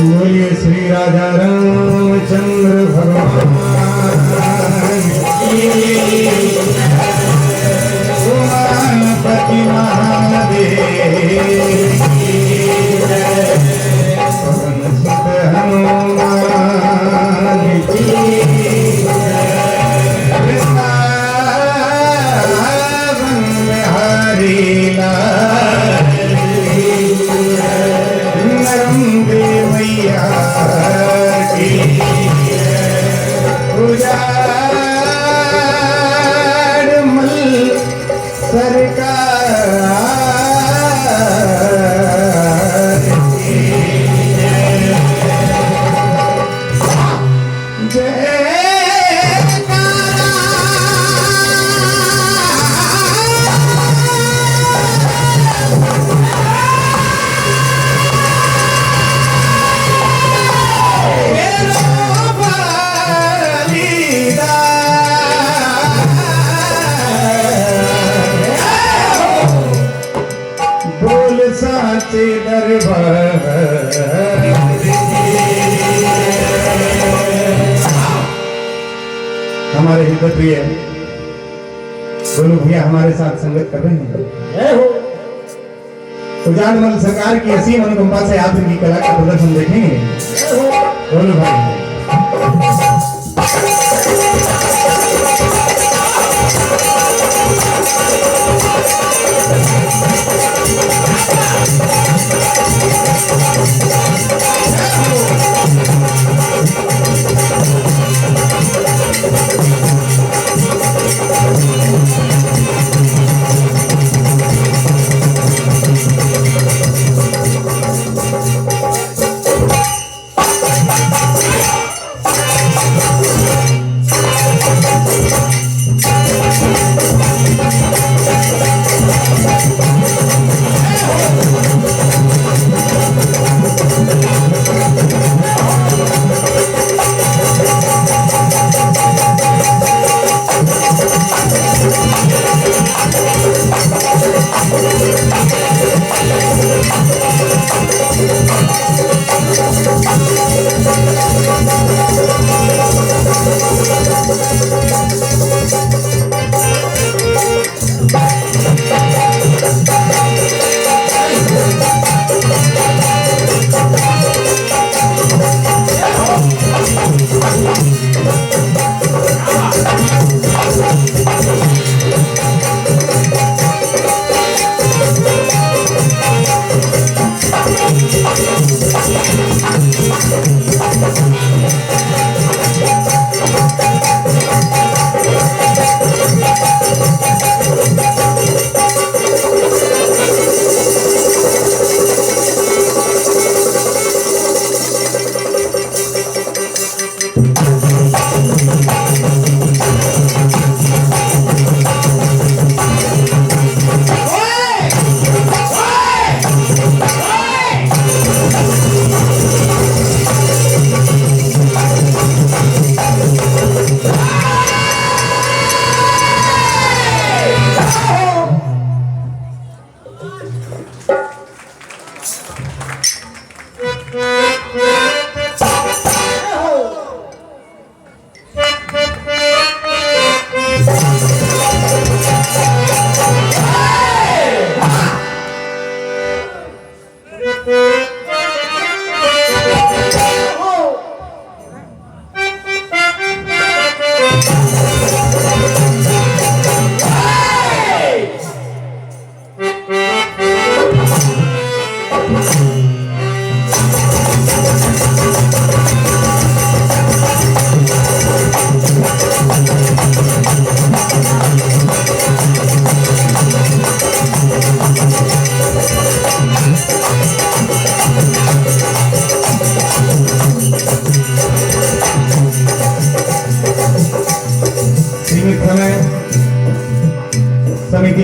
बोलिए श्री राजा रामचंद्र भगवान उमापति महादेव पवन सुत हनुमान वृंदावन बिहारी लाल देवैया की उजाड़ मल सरकार साचे दरबार हमारे हित प्रिय बोलो भैया हमारे साथ संगत कर रहे हैं उजाड़मल सरकार की असीम अनुकंपा से आप इनकी कला का प्रदर्शन देखेंगे बोलो भाई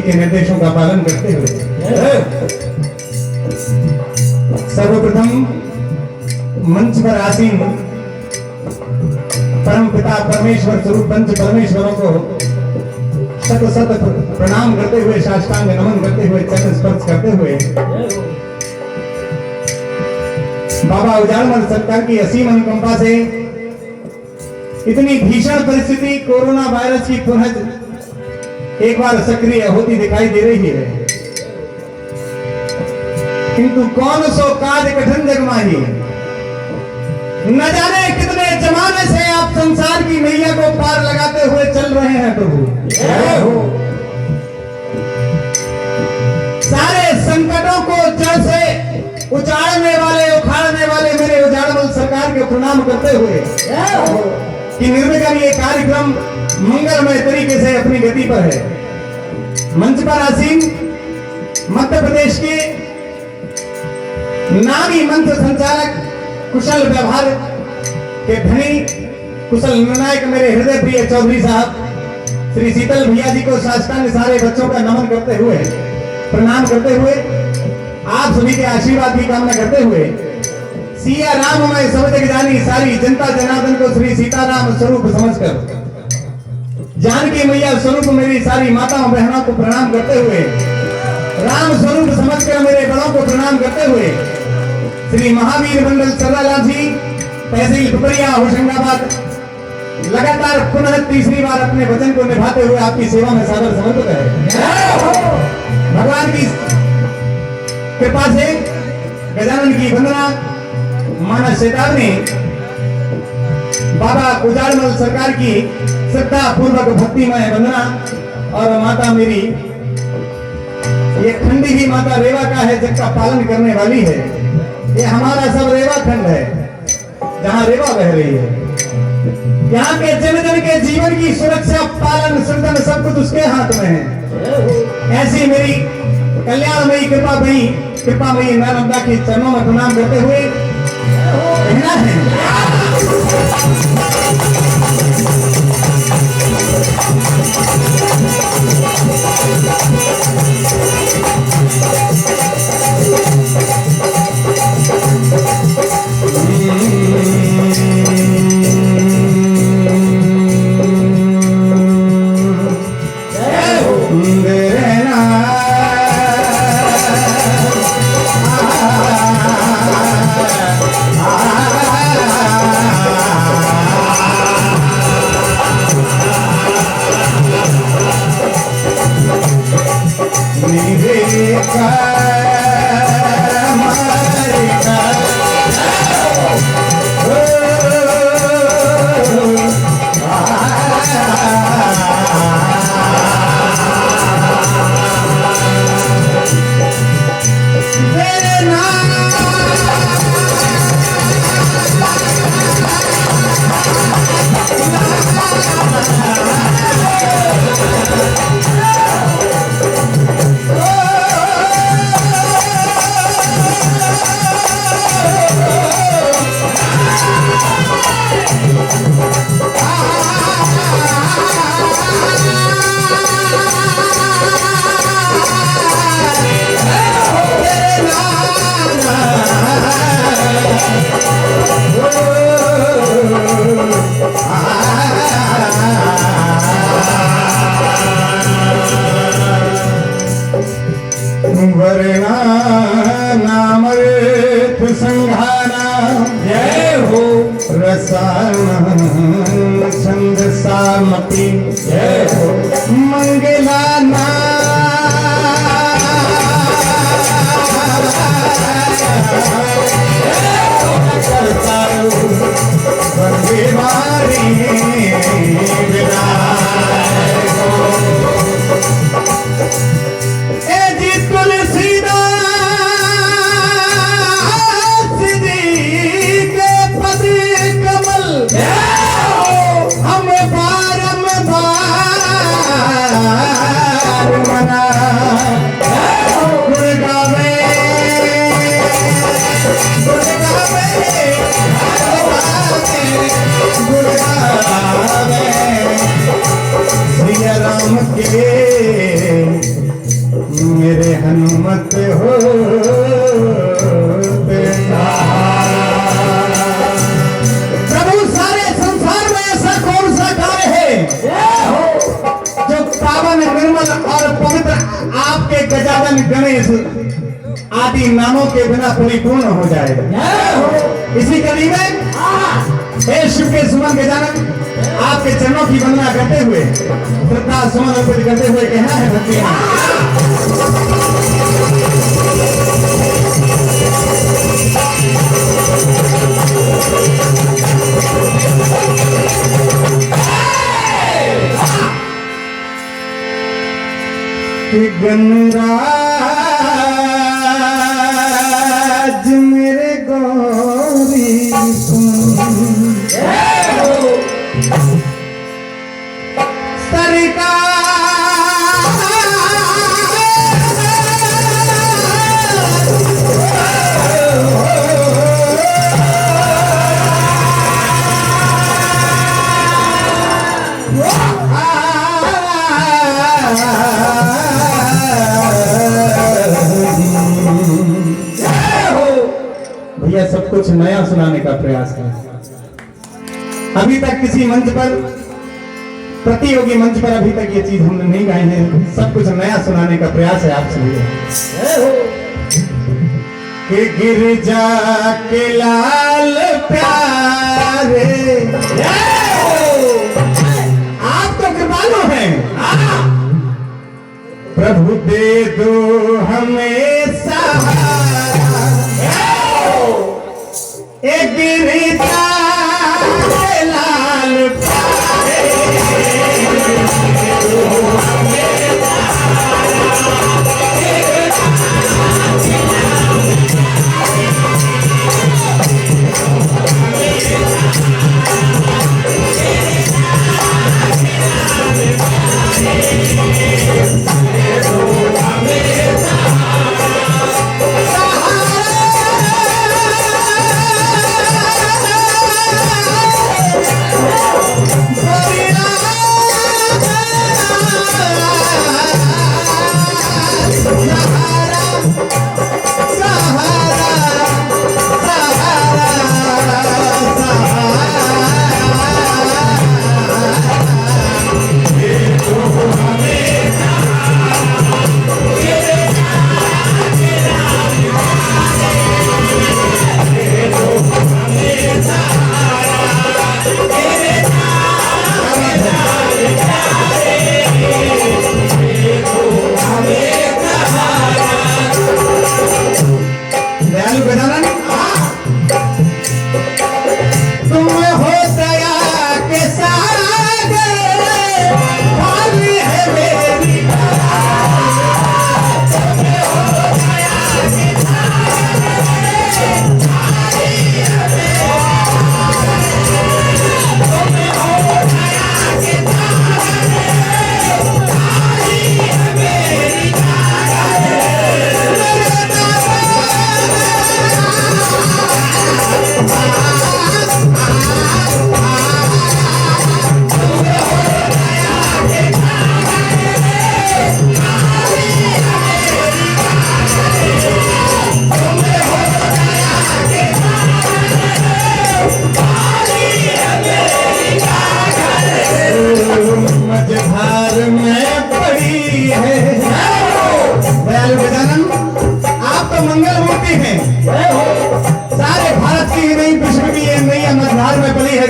के निर्देशों का पालन करते हुए सर्वप्रथम मंच पर आसीन परम पिता परमेश्वर स्वरूप पंच परमेश्वरों को शत शत प्रणाम करते हुए, साष्टांग नमन करते हुए, चरण स्पर्श करते हुए बाबा उजाड़मल सरकार की असीम अनुकंपा से इतनी भीषण परिस्थिति कोरोना वायरस की पुनः एक बार सक्रिय होती दिखाई दे रही है, किंतु कौन सो काज कठिन जग माही। न जाने कितने जमाने से आप संसार की नैया को पार लगाते हुए चल रहे हैं प्रभु। सारे संकटों को जड़ से उचाड़ने वाले, उखाड़ने वाले मेरे उजाड़मल सरकार के प्रणाम करते हुए कि निर्विघ्न ये कार्यक्रम मंगलमय तरीके से अपनी गति पर है। मंच पर आसीन मध्य प्रदेश के नामी मंत्र संचालक, कुशल व्यवहार के धनी, कुशल निर्णायक मेरे हृदय प्रिय चौधरी साहब श्री शीतल भैया जी को साष्टांग सारे बच्चों का नमन करते हुए, प्रणाम करते हुए, आप सभी के आशीर्वाद की कामना करते हुए, सिया राम मैं सब जग जानी सारी जनता जनार्दन को श्री सीताराम स्वरूप समझकर, जानकी मैया स्वरूप मेरी सारी माताओं बहनों को प्रणाम करते हुए, राम स्वरूप समझकर मेरे बड़ों को प्रणाम करते हुए, श्री महावीर मंडल सर्रालाल जी तहसील पिपरिया होशंगाबाद लगातार पुनः तीसरी बार अपने वचन को निभाते हुए आपकी सेवा में सादर समर्पित है। भगवान की कृपा से गजानन की वंदना, मानस चेतावनी, बाबा उजाड़मल सरकार की श्रद्धा पूर्वक भक्तिमय वंदना और माता मेरी ये खंडी ही माता रेवा का है जिसका पालन करने वाली है। ये हमारा सब रेवा खंड है जहां रेवा बह रही है। यहाँ के जन जन के जीवन की सुरक्षा, पालन, सृजन सब कुछ उसके हाथ में है। ऐसी मेरी कल्याणमयी कृपामयी नानंदा की चरणों में प्रणाम करते हुए कहना है वरना नामृत संघाना जय हो रसायन छंद सामपी जय हो मंगला ना बिना परिपूर्ण हो जाएगा। इसी कड़ी में हे शिव के सुमन के जनक आपके चरणों की वंदना करते हुए श्रद्धा सुमन अर्पित करते हुए कहना है भक्ति गणराज मेरे गौरी सरकार भैया सब कुछ नया सुनाने का प्रयास है। अभी तक किसी मंच पर प्रतियोगी मंच पर अभी तक ये चीज हमने नहीं गाई है। सब कुछ नया सुनाने का प्रयास है आप सभी कि गिरजा के लाल प्यारे आप तो कृपालु हैं। प्रभु दे दो हमें सहारा एक गिरजा के लाल प्यारे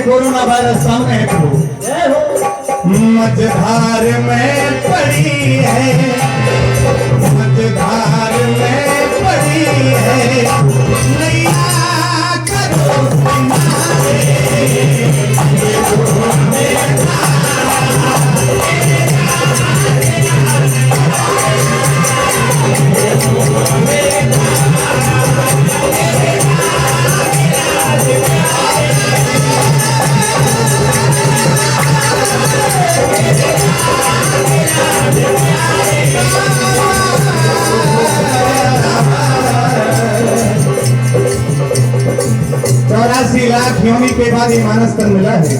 कोरोना वायरस सामने है प्रभु मझधार में पड़ी है मझधार में पड़ी है नैया करो योनि के बाद ये मानस तन मिला है।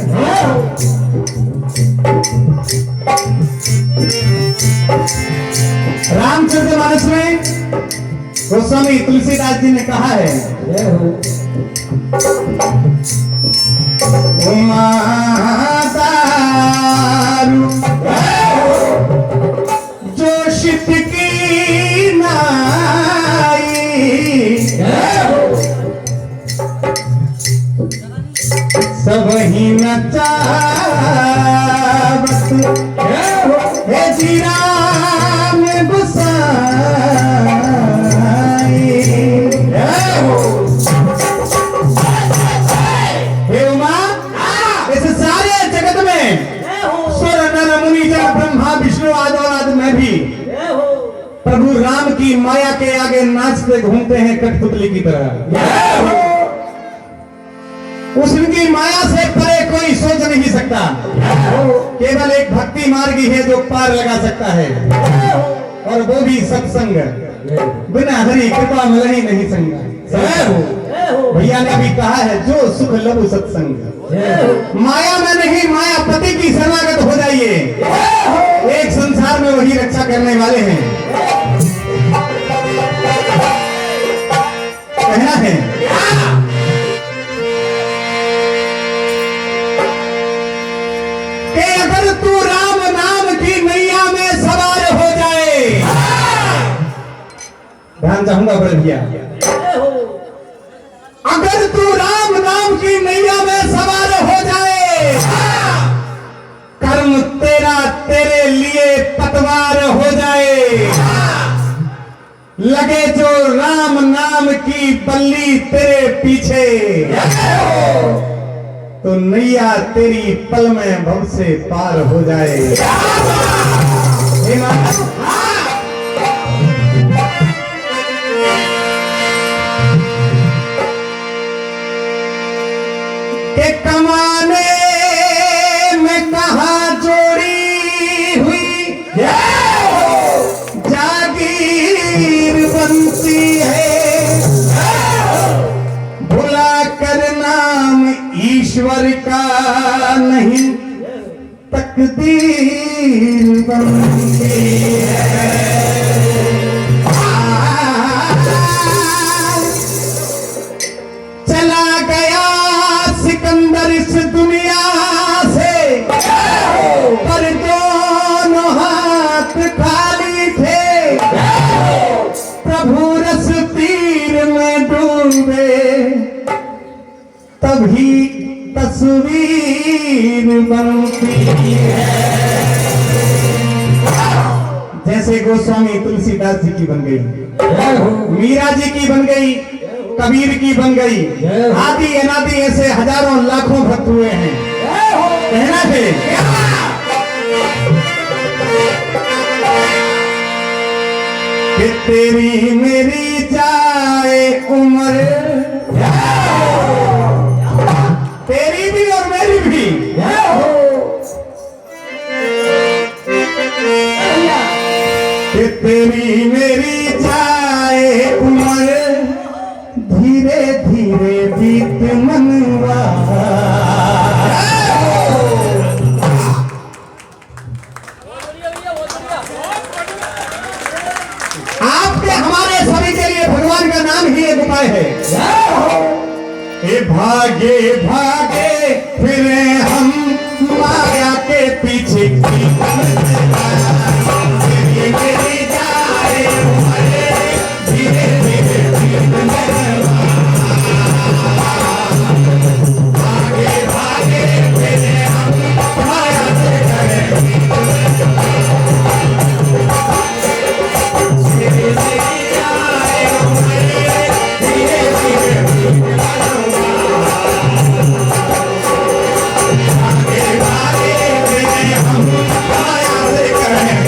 रामचरितमानस में गोस्वामी तुलसीदास जी ने कहा है जो शित की नाई नहीं नचावत हे जीरा में गुसाई हे उमा इस सारे जगत में सुर नर मुनि जन ब्रह्मा विष्णु आदि और आदि में भी प्रभु राम की माया के आगे नाचते घूमते हैं कठपुतली की तरह। उसकी माया से परे कोई सोच नहीं सकता। केवल एक भक्ति मार्ग ही है जो पार लगा सकता है, और वो भी सत्संग। बिना हरि कृपा मिलही नहीं संग। भैया ने भी कहा है जो सुख लघु सत्संग। माया में नहीं मायापति की शरणागत हो जाइए, एक संसार में वही रक्षा करने वाले हैं। कहना है कि अगर तू राम नाम की नैया में सवार हो जाए, ध्यान चाहूंगा बड़े भैया, अगर तू राम नाम की नैया में सवार हो जाए, कर्म तेरा तेरे लिए पतवार हो जाए, लगे जो राम नाम की बल्ली तेरे पीछे, तो नैया तेरी पल में भव से पार हो जाए। के कमाने में कहाँ जोड़ी हुई जागीर बनती है, भुला कर नाम ईश्वर का नहीं तकदीर बनती है। चला गया सिकंदर इस दुनिया से, पर दोनों हाथ खाली थे, प्रभु रस तीर में डूबे तभी तस्वीर बनती है। जैसे गोस्वामी तुलसीदास जी की बन गई, मीरा जी की बन गई, कबीर की बन गई, आदि अनादि ऐसे हजारों लाखों भक्त हुए हैं। कहना है कि तेरी मेरी जाए उम्र, तेरी भी और मेरी भी, कि तेरी मेरी जाए उम्र, धीरे धीरे बीत मनवा। आपके हमारे सभी के लिए भगवान का नाम ही एक उपाय है। हे भागे भागे फिरे हम माया के पीछे, मेरी जाए धीरे धीरे बीत मनवा। भागे भागे फिरे हम माया से करे, मेरी जाए धीरे धीरे बीत मनवा। भागे भागे फिरे हम माया से करे,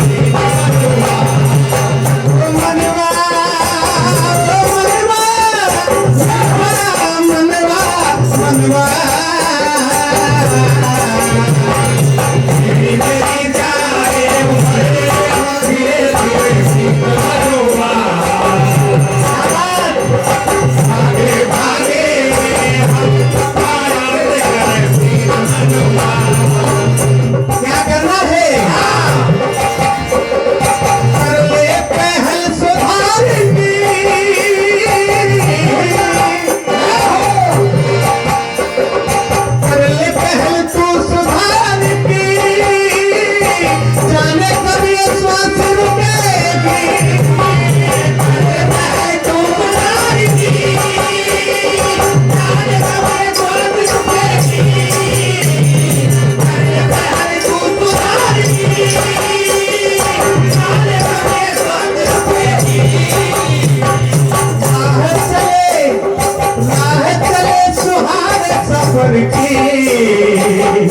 ऊपर की,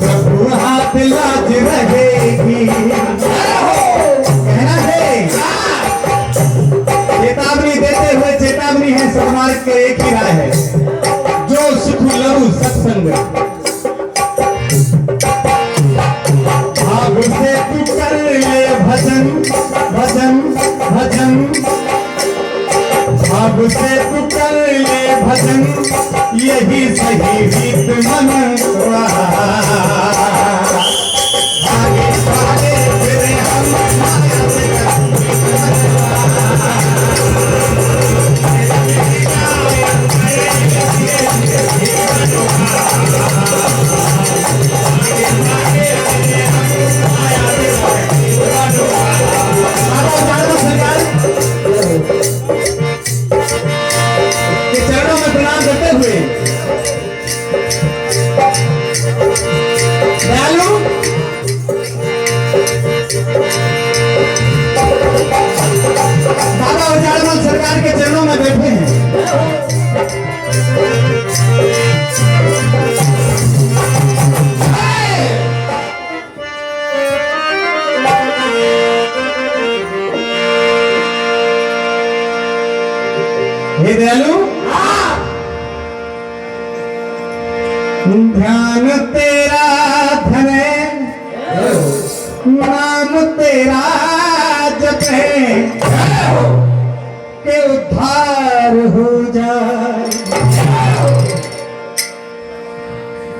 प्रभु हाथ लाज रहेगी। कहना है चेतावनी देते हुए, चेतावनी है सन्मार्ग के एक ही राय है, जो सुख लहु सत्संग, भाग से तू कर ले भजन भजन भजन, भाग से तू कर ले भजन, यही सही रीत मन आगे आगे फिरे हम माया से के चरणों में प्रणाम करते हुए दयालु बाबा उजाड़मल सरकार के चरणों में बैठे हैं। हे दयालु, ध्यान तेरा धरे, नाम तेरा जपे, के उद्धार हो जाए।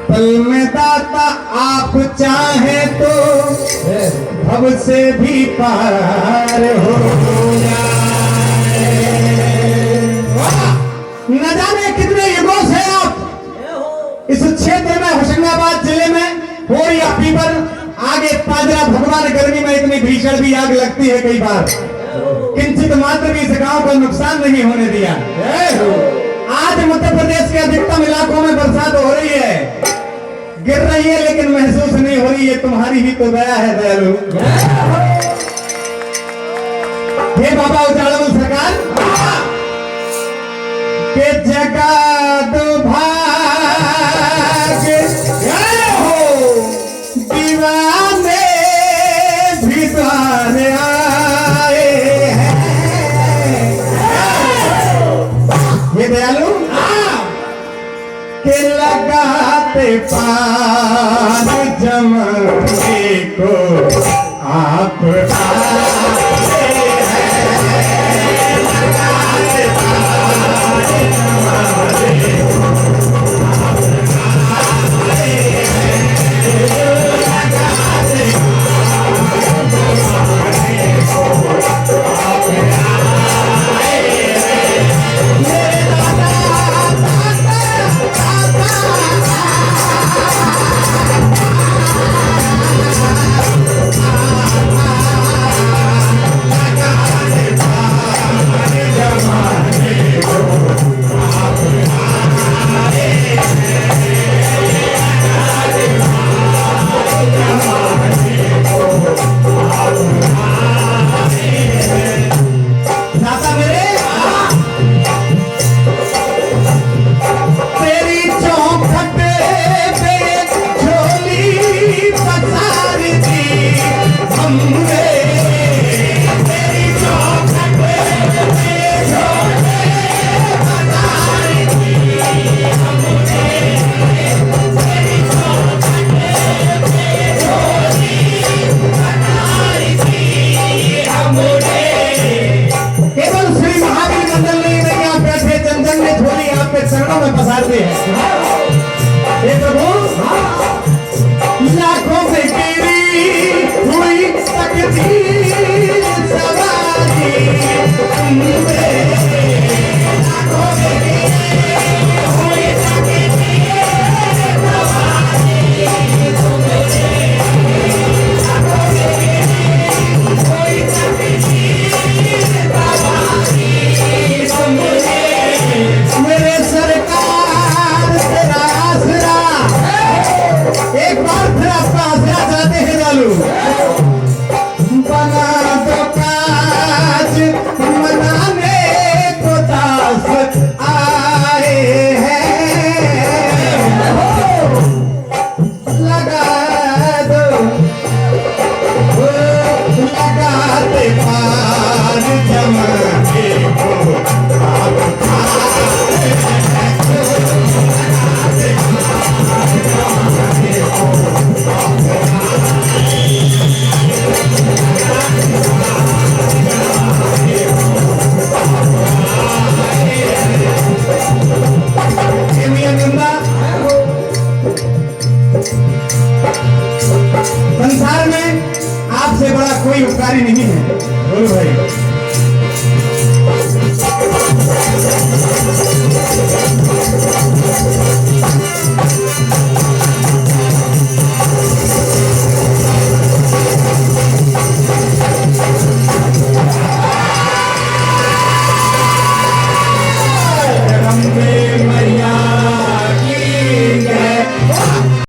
पल में दाता आप चाहे तो भव से भी पार हो जाए। न जाने कितने युगों से आप इस क्षेत्र में होशंगाबाद जिले में हो या पीपर आगे पाजरा भगवान, गर्मी में इतनी भीषण भी आग लगती है कई बार, किंचित मात्र भी इस गांव को नुकसान नहीं होने दिया। आज मध्य प्रदेश के अधिकतम इलाकों में बरसात हो रही है, गिर रही है, लेकिन महसूस नहीं हो रही है। तुम्हारी ही तो दया है दयालु। हे बाबा उजाड़मल सरकार के जगा दो भाग हो, दीवाने भी द्वार आए हैं। ये दयालु के लगाते पार जमाने को आप आए हैं। लगाते पार जमाने को आप आए हैं। लगाते पार जमाने को आप आए हैं। मेरे दादा दादा दादा बड़ा कोई उपकारी नहीं है। बोलो भाई।